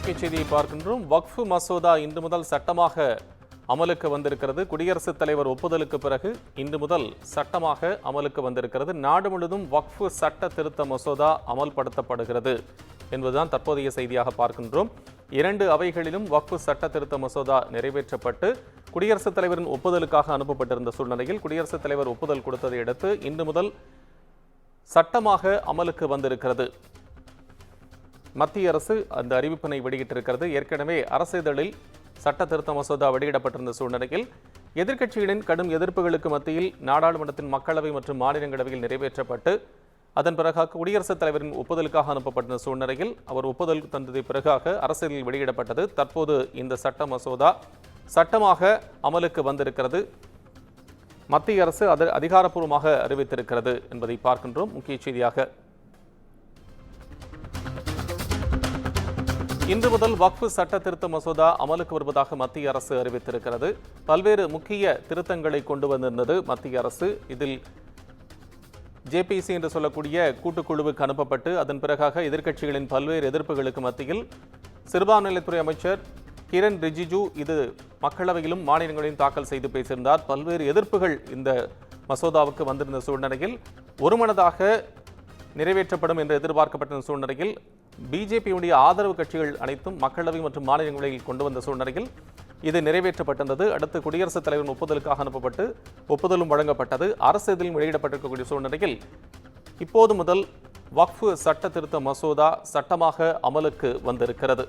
முக்கிய செய்தியை பார்க்கின்றோம். வக்ஃப் மசோதா இன்று முதல் சட்டமாக அமலுக்கு வந்திருக்கிறது. குடியரசுத் தலைவர் ஒப்புதலுக்கு பிறகு இன்று முதல் சட்டமாக அமலுக்கு வந்திருக்கிறது. நாடு முழுவதும் வக்ஃப் சட்ட திருத்த மசோதா அமல்படுத்தப்படுகிறது என்பதுதான் தற்போதைய செய்தியாக பார்க்கின்றோம். 2 அவைகளிலும் வக்ஃப் சட்ட திருத்த மசோதா நிறைவேற்றப்பட்டு குடியரசுத் தலைவரின் ஒப்புதலுக்காக அனுப்பப்பட்டிருந்த சூழ்நிலையில் குடியரசுத் தலைவர் ஒப்புதல் கொடுத்ததை அடுத்து இன்று முதல் சட்டமாக அமலுக்கு வந்திருக்கிறது. மத்திய அரசு அந்த அறிவிப்பினை வெளியிட்டிருக்கிறது. ஏற்கனவே அரசிதழில் சட்ட திருத்த மசோதா வெளியிடப்பட்டிருந்த சூழ்நிலையில் எதிர்க்கட்சிகளின் கடும் எதிர்ப்புகளுக்கு மத்தியில் நாடாளுமன்றத்தின் மக்களவை மற்றும் மாநிலங்களவையில் நிறைவேற்றப்பட்டு அதன் பிறகு குடியரசுத் தலைவரின் ஒப்புதலுக்காக அனுப்பப்பட்ட சூழ்நிலையில் அவர் ஒப்புதல் தந்ததை பிறகாக அரசியலில் வெளியிடப்பட்டது. தற்போது இந்த சட்ட மசோதா சட்டமாக அமலுக்கு வந்திருக்கிறது. மத்திய அரசு அதை அதிகாரப்பூர்வமாக அறிவித்திருக்கிறது என்பதை பார்க்கின்றோம். முக்கிய செய்தியாக இன்று முதல் வக்ஃப் சட்ட திருத்த மசோதா அமலுக்கு வருவதாக மத்திய அரசு அறிவித்திருக்கிறது. பல்வேறு முக்கிய திருத்தங்களை கொண்டு வந்திருந்தது மத்திய அரசு. இதில் ஜேபிசி என்று சொல்லக்கூடிய கூட்டுக்குழுவுக்கு அனுப்பப்பட்டு அதன் பிறகாக எதிர்க்கட்சிகளின் பல்வேறு எதிர்ப்புகளுக்கு மத்தியில் சிறுபான்மைத்துறை அமைச்சர் கிரண் ரிஜிஜு இது மக்களவையிலும் மாநிலங்களிலும் தாக்கல் செய்து பேசியிருந்தார். பல்வேறு எதிர்ப்புகள் இந்த மசோதாவுக்கு வந்திருந்த சூழ்நிலையில் ஒருமனதாக நிறைவேற்றப்படும் என்று எதிர்பார்க்கப்பட்ட சூழ்நிலையில் பிஜேபியுடைய ஆதரவு கட்சிகள் அனைத்தும் மக்களவை மற்றும் மாநிலங்களில் கொண்டு வந்த சூழ்நிலையில் இது நிறைவேற்றப்பட்டிருந்தது. அடுத்து குடியரசுத் தலைவரின் ஒப்புதலுக்காக அனுப்பப்பட்டு ஒப்புதலும் வழங்கப்பட்டது. அரசிதழில் வெளியிடப்பட்டிருக்கக்கூடிய சூழ்நிலையில் இப்போது முதல் வக்ஃப் சட்ட திருத்த மசோதா சட்டமாக அமலுக்கு வந்திருக்கிறது.